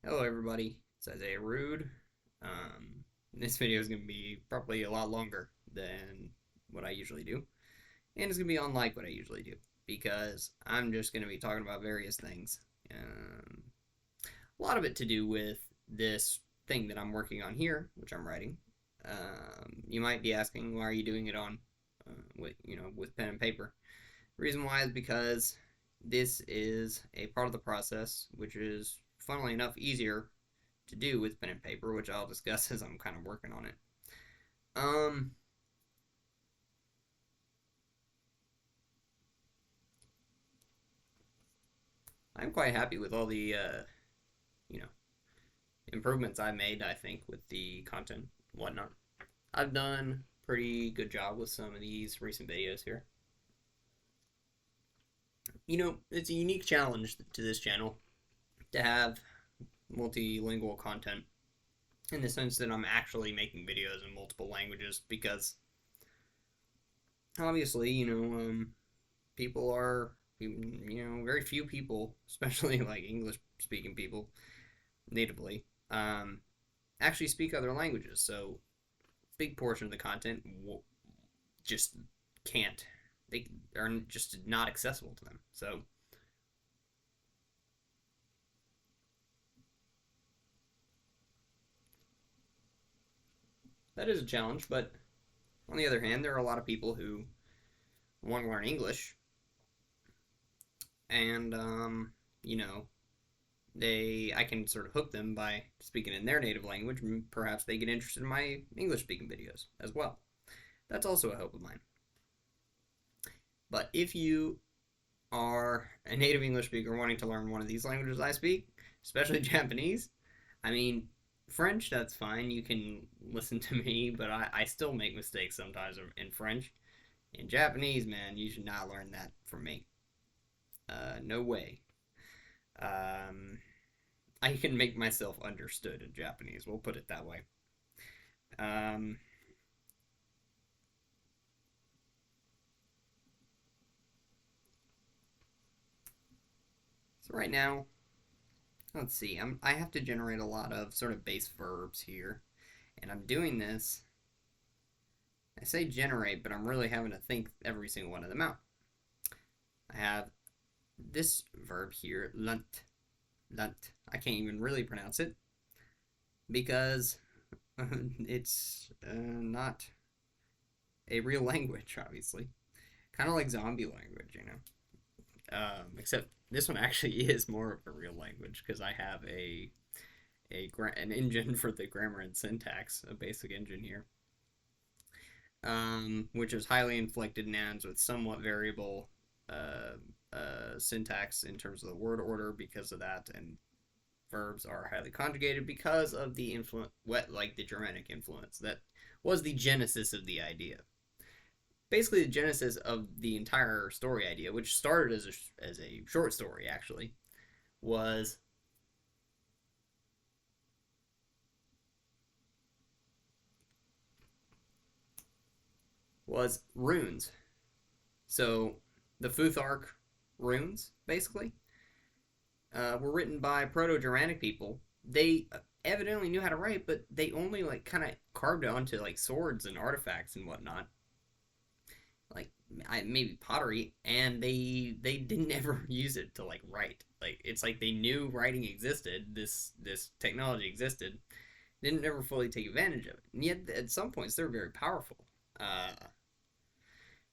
Hello everybody, it's Isaiah Rude. This video is going to be probably a lot longer than what I usually do, and it's going to be unlike what I usually do, because I'm just going to be talking about various things. A lot of it to do with this thing that I'm working on here, which I'm writing. You might be asking, why are you doing it on, with pen and paper? The reason why is because this is a part of the process which is, funnily enough, easier to do with pen and paper, which I'll discuss as I'm kind of working on it. Um, I'm quite happy with all the you know improvements I made. I think with the content, whatnot. I've done pretty good job with some of these recent videos here. It's a unique challenge to this channel to have multilingual content in the sense that I'm actually making videos in multiple languages because obviously, people are, very few people, especially like English speaking people natively, actually speak other languages. So, big portion of the content just can't, they are just not accessible to them. So, that is a challenge, but on the other hand, there are a lot of people who want to learn English and, you know, I can sort of hook them by speaking in their native language, and perhaps they get interested in my English speaking videos as well. That's also a hope of mine. But if you are a native English speaker wanting to learn one of these languages I speak, especially Japanese, I mean, French, that's fine. You can listen to me, but I still make mistakes sometimes in French. In Japanese, man, you should not learn that from me. No way. Um, I can make myself understood in Japanese. We'll put it that way. Um, so right now, let's see. I have to generate a lot of sort of base verbs here, and I'm doing this. I say generate, but I'm really having to think every single one of them out. I have this verb here, lunt, lunt. I can't even really pronounce it because it's not a real language, obviously. Kind of like zombie language. Except this one actually is more of a real language because I have an engine for the grammar and syntax, a basic engine here, which is highly inflected nouns with somewhat variable syntax in terms of the word order because of that, and verbs are highly conjugated because of the influence, like the Germanic influence that was the genesis of the idea. Basically, the genesis of the entire story idea, which started as a short story actually, was was runes. So the Futhark runes, basically, were written by Proto-Germanic people. They evidently knew how to write, but they only like kind of carved it onto like swords and artifacts and whatnot, like maybe pottery, and they didn't ever use it to like write. Like it's like they knew writing existed, this technology existed, didn't ever fully take advantage of it, and yet at some points they're very powerful. Uh,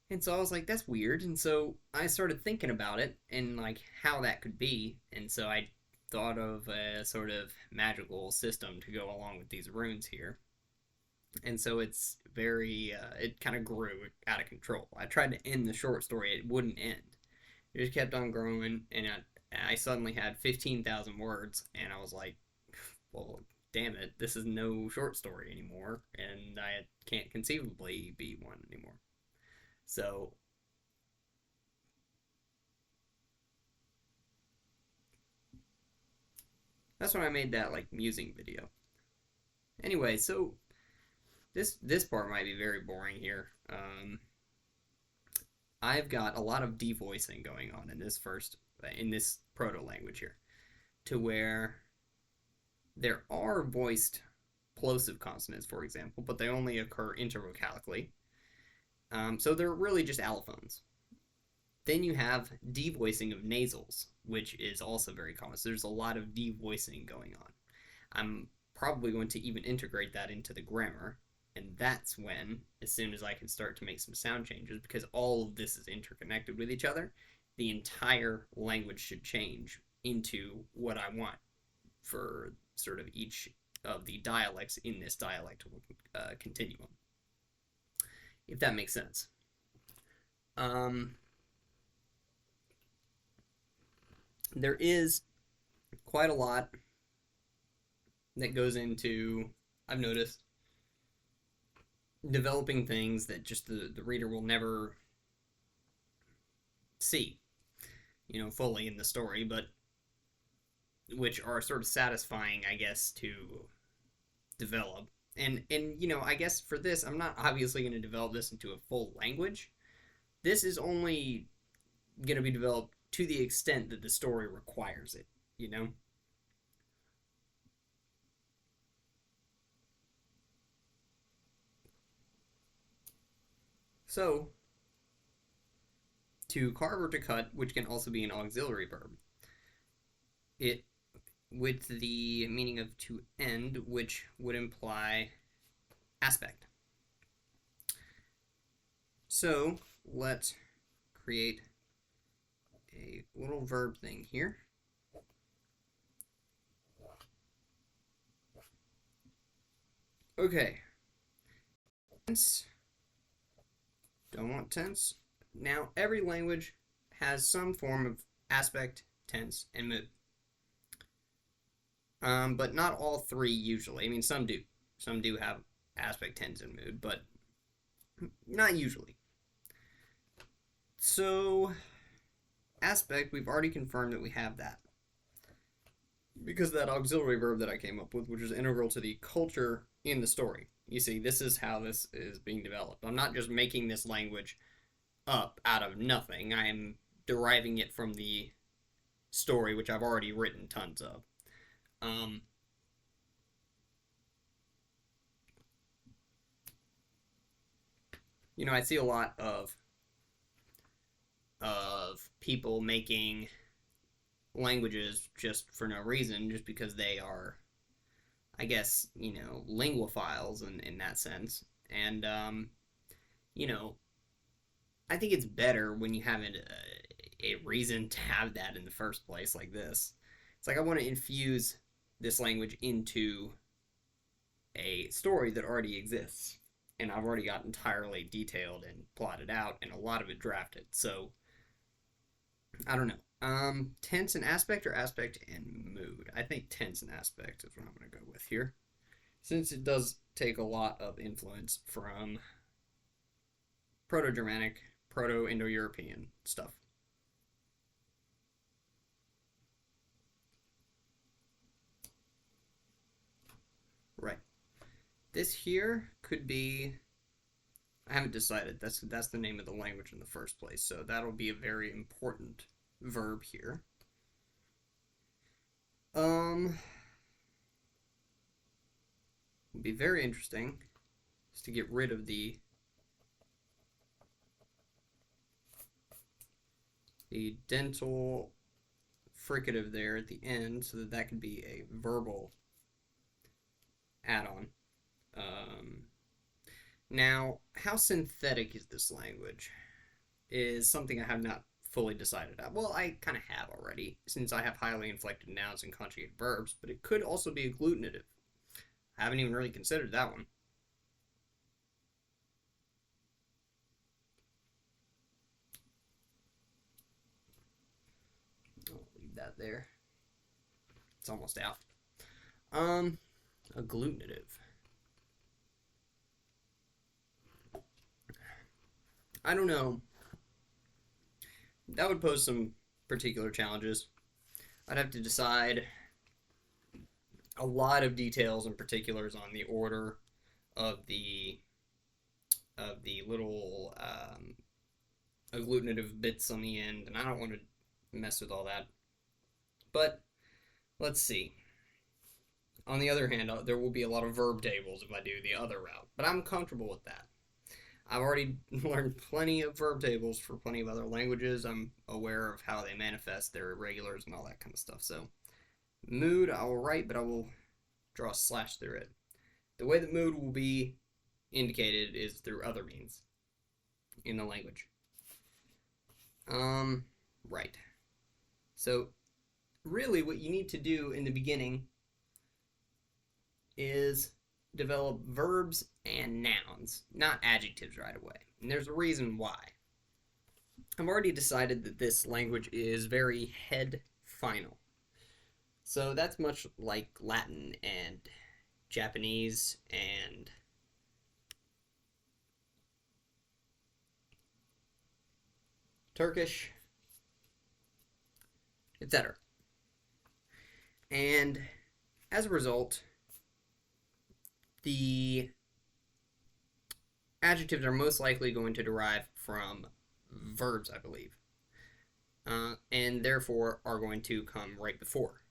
And so I was like, that's weird. And so I started thinking about it and like how that could be. And so I thought of a sort of magical system to go along with these runes here. And so it kind of grew out of control. I tried to end the short story, it wouldn't end. It just kept on growing. And I suddenly had 15,000 words. And I was like, well, damn it, this is no short story anymore. And I can't conceivably be one anymore. So that's when I made that like musing video. Anyway, so this part might be very boring here. I've got a lot of devoicing going on in this proto language here, to where There are voiced plosive consonants, for example, but they only occur intervocalically. So they're really just allophones. Then you have devoicing of nasals, which is also very common. So there's a lot of devoicing going on. I'm probably going to even integrate that into the grammar. And that's when, as soon as I can start to make some sound changes, because all of this is interconnected with each other, the entire language should change into what I want for sort of each of the dialects in this dialectal continuum, if that makes sense. Um, there is quite a lot that goes into, I've noticed, developing things that just the reader will never see, fully in the story, but which are sort of satisfying, I guess, to develop. And I guess for this, I'm not obviously going to develop this into a full language. This is only going to be developed to the extent that the story requires it, you know? So, to carve or to cut, which can also be an auxiliary verb, it with the meaning of to end, which would imply aspect. So let's create a little verb thing here. Okay. Tense. Don't want tense. Now, every language has some form of aspect, tense, and mood. But not all three usually. I mean, some do. Some do have aspect, tense, and mood, but not usually. So, aspect, we've already confirmed that we have that. Because that auxiliary verb that I came up with, which is integral to the culture in the story. You see, this is how this is being developed. I'm not just making this language up out of nothing. I am deriving it from the story, which I've already written tons of. Um, I see a lot of people making languages just for no reason, just because they are, I guess, linguophiles in that sense. And, you know, I think it's better when you have a reason to have that in the first place, like this. It's like I want to infuse this language into a story that already exists. And I've already got entirely detailed and plotted out, and a lot of it drafted. So, I don't know. Tense and aspect, or aspect and mood? I think tense and aspect is what I'm going to go with here, since it does take a lot of influence from Proto-Germanic, Proto-Indo-European stuff. Right. This here could be. I haven't decided. That's the name of the language in the first place, so that'll be a very important verb here. Would be very interesting is to get rid of the dental fricative there at the end, so that that could be a verbal add-on. Now, how synthetic is this language? Is something I have not fully decided on. Well, I kind of have already, since I have highly inflected nouns and conjugated verbs, but it could also be agglutinative. I haven't even really considered that one. I'll leave that there. It's almost out. Agglutinative. I don't know. That would pose some particular challenges. I'd have to decide a lot of details and particulars on the order of the little agglutinative bits on the end, and I don't want to mess with all that. But let's see. On the other hand, there will be a lot of verb tables if I do the other route, but I'm comfortable with that. I've already learned plenty of verb tables for plenty of other languages. I'm aware of how they manifest their irregulars and all that kind of stuff. So, mood I will write, but I will draw a slash through it. The way that mood will be indicated is through other means in the language. Right. So, really, what you need to do in the beginning is develop verbs and nouns, not adjectives right away. And there's a reason why. I've already decided that this language is very head final. So that's much like Latin and Japanese and Turkish, etc. And as a result, the adjectives are most likely going to derive from verbs, I believe, and therefore are going to come right before.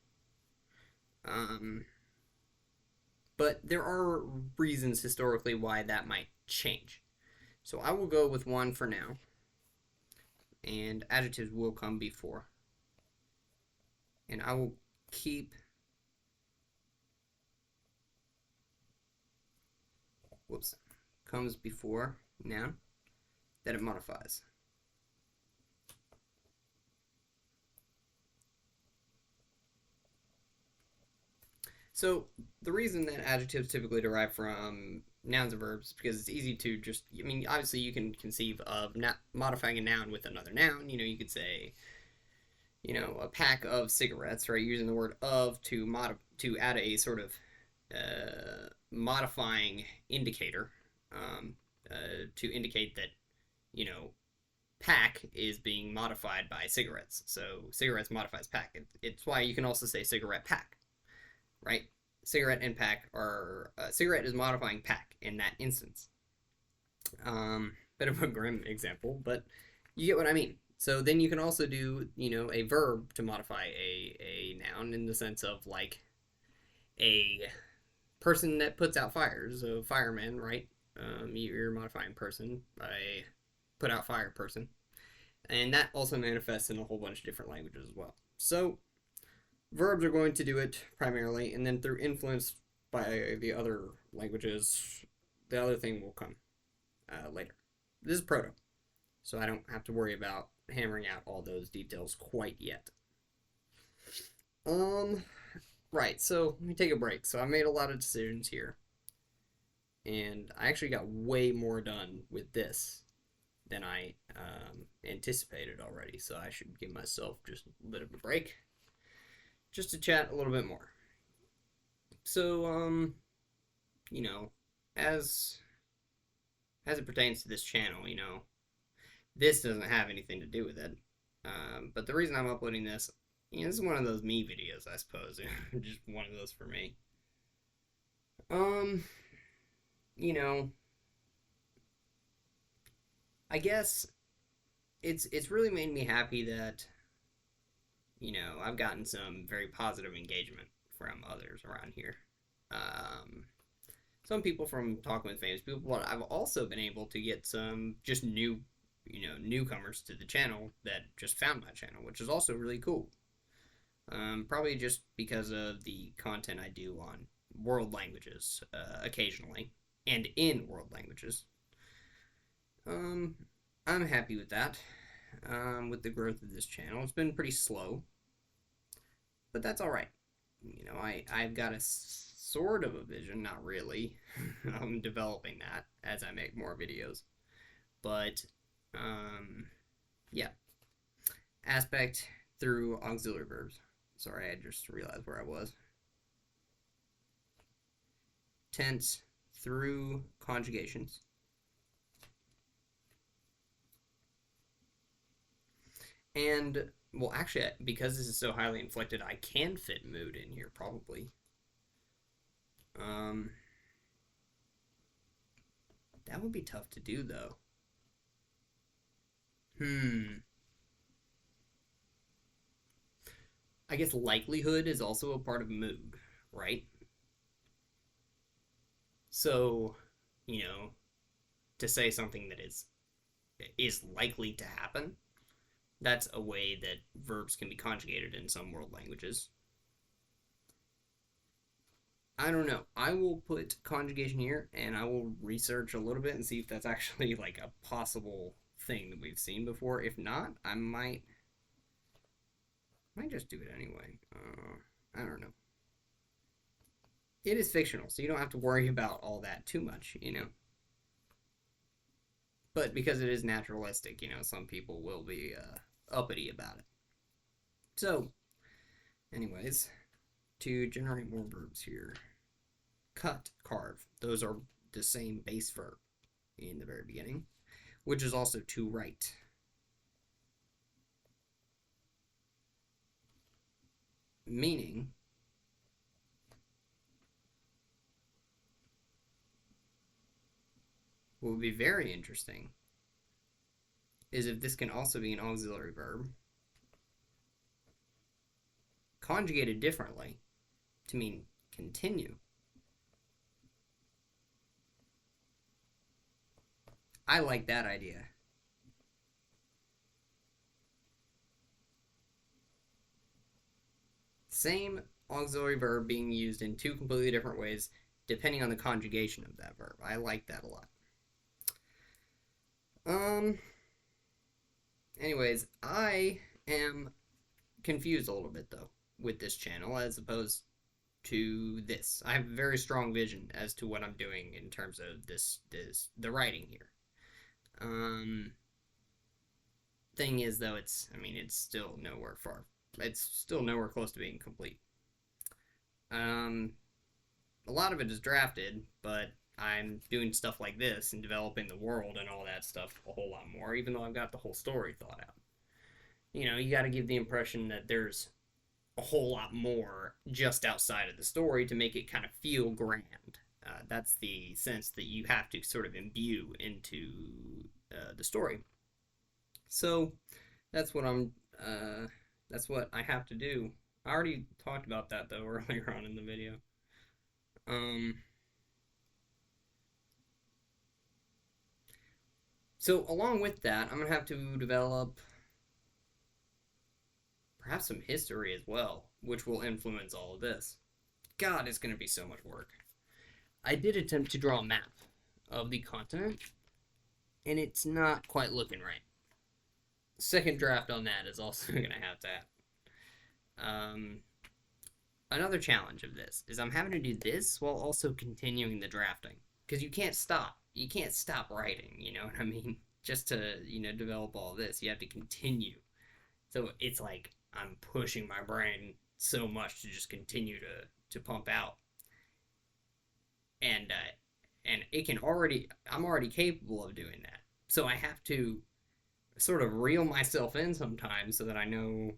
But there are reasons historically why that might change. So I will go with one for now, and adjectives will come before. And I will keep comes before noun that it modifies. So the reason that adjectives typically derive from nouns and verbs is because it's easy to just, I mean, obviously you can conceive of modifying a noun with another noun. You know, you could say, you know, a pack of cigarettes, right? Using the word of to add a sort of modifying indicator to indicate that, you know, pack is being modified by cigarettes. So cigarettes modifies pack. It's why you can also say cigarette pack, right? Cigarette and pack are cigarette is modifying pack in that instance. Bit of a grim example, but you get what I mean. So then you can also do, you know, a verb to modify a noun in the sense of like a person that puts out fires, a fireman, right? You're modifying person by put out fire person. And that also manifests in a whole bunch of different languages as well. So verbs are going to do it primarily, and then through influence by the other languages, the other thing will come later. This is Proto, so I don't have to worry about hammering out all those details quite yet. Right, so let me take a break. So I made a lot of decisions here, and I actually got way more done with this than I anticipated already, so I should give myself just a bit of a break just to chat a little bit more. So, you know, as it pertains to this channel, you know, this doesn't have anything to do with it. But the reason I'm uploading this, you know, this is one of those me videos, I suppose. Just one of those for me. You know, I guess it's really made me happy that, you know, I've gotten some very positive engagement from others around here. Some people from talking with famous people, but I've also been able to get some just new, you know, newcomers to the channel that just found my channel, which is also really cool. Probably just because of the content I do on world languages occasionally, and in world languages. I'm happy with that. With the growth of this channel, it's been pretty slow, but that's all right. You know, I've got a sort of a vision, not really. I'm developing that as I make more videos, but yeah. Aspect through auxiliary verbs. Sorry, I just realized where I was. Tense through conjugations. And, well, actually, because this is so highly inflected, I can fit mood in here, probably. That would be tough to do, though. I guess likelihood is also a part of mood, right? So, you know, to say something that is likely to happen, that's a way that verbs can be conjugated in some world languages. I don't know. I will put conjugation here and I will research a little bit and see if that's actually like a possible thing that we've seen before. If not, I might just do it anyway. I don't know. It is fictional, so you don't have to worry about all that too much, you know. But because it is naturalistic, you know, some people will be uppity about it. So, anyways, to generate more verbs here, cut, carve. Those are the same base verb in the very beginning, which is also to write. Meaning, what would be very interesting is if this can also be an auxiliary verb conjugated differently to mean continue. I like that idea. Same auxiliary verb being used in two completely different ways depending on the conjugation of that verb. I like that a lot. Um anyways, I am confused a little bit though with this channel as opposed to this. I have a very strong vision as to what I'm doing in terms of the writing here. Thing is though, it's still nowhere far. It's still nowhere close to being complete. Um, a lot of it is drafted, but I'm doing stuff like this and developing the world and all that stuff a whole lot more, even though I've got the whole story thought out. You know, you got to give the impression that there's a whole lot more just outside of the story to make it kind of feel grand. That's the sense that you have to sort of imbue into the story. So that's what I'm. That's what I have to do. I already talked about that though earlier on in the video. Um, so along with that, I'm gonna have to develop perhaps some history as well, which will influence all of this. God, it's gonna be so much work. I did attempt to draw a map of the continent, and it's not quite looking right. Second draft on that is also gonna have to happen. Another challenge of this is I'm having to do this while also continuing the drafting because you can't stop. You can't stop writing. You know what I mean? Just to develop all this, you have to continue. So it's like I'm pushing my brain so much to just continue to pump out, and it can already I'm already capable of doing that. So I have to sort of reel myself in sometimes so that I know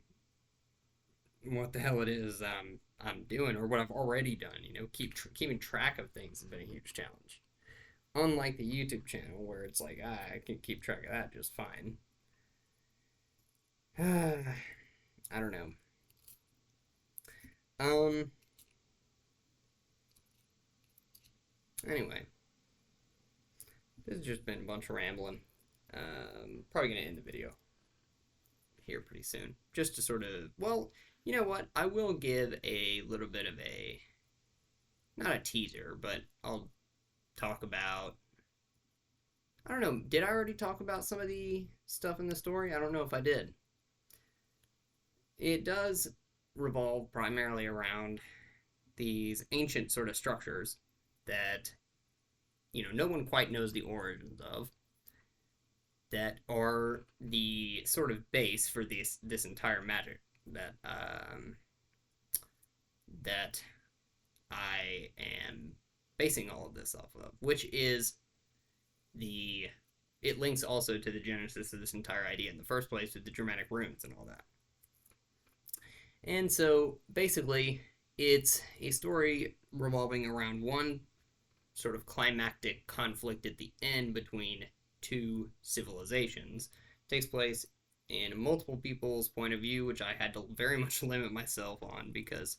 what the hell it is I'm doing or what I've already done. You know, keeping track of things has been a huge challenge. Unlike the YouTube channel where it's like I can keep track of that just fine. I don't know. Anyway, this has just been a bunch of rambling. Probably gonna end the video here pretty soon, just to sort of, well, you know what? I will give a little bit of a, not a teaser, but I'll talk about, I don't know, did I already talk about some of the stuff in the story? I don't know if I did. It does revolve primarily around these ancient sort of structures that, no one quite knows the origins of, that are the sort of base for this entire magic that I am basing all of this off of, which is it links also to the genesis of this entire idea in the first place with the Germanic runes and all that. And so basically, it's a story revolving around one sort of climactic conflict at the end between two civilizations. It takes place in multiple people's point of view, which I had to very much limit myself on because,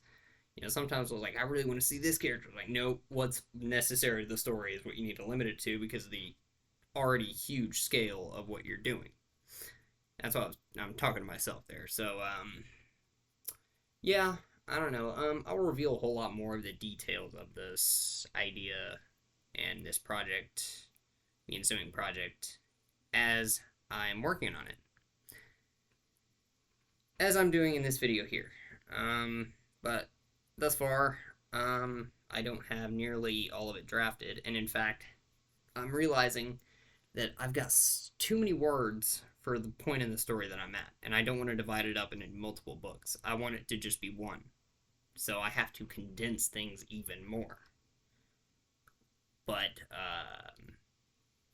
Sometimes I was like, I really want to see this character. Like, nope, what's necessary to the story is what you need to limit it to because of the already huge scale of what you're doing. That's what I'm talking to myself there. So, yeah, I don't know. I'll reveal a whole lot more of the details of this idea and this project, the ensuing project, as I'm working on it. As I'm doing in this video here. But thus far, I don't have nearly all of it drafted, and in fact, I'm realizing that I've got too many words for the point in the story that I'm at, and I don't want to divide it up into multiple books. I want it to just be one. So I have to condense things even more. But,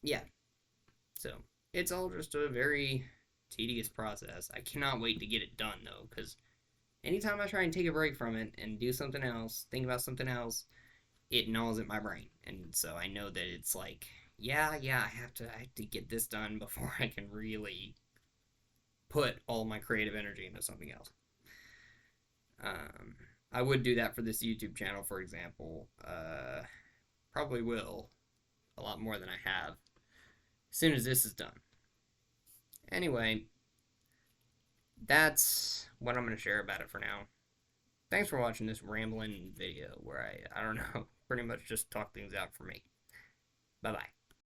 yeah. So, it's all just a very tedious process. I cannot wait to get it done, though, because anytime I try and take a break from it and do something else, think about something else, it gnaws at my brain. And so I know that it's like, yeah, I have to get this done before I can really put all my creative energy into something else. I would do that for this YouTube channel, for example. Probably will a lot more than I have as soon as this is done. Anyway, that's what I'm going to share about it for now. Thanks for watching this rambling video where I don't know, pretty much just talk things out for me. Bye-bye.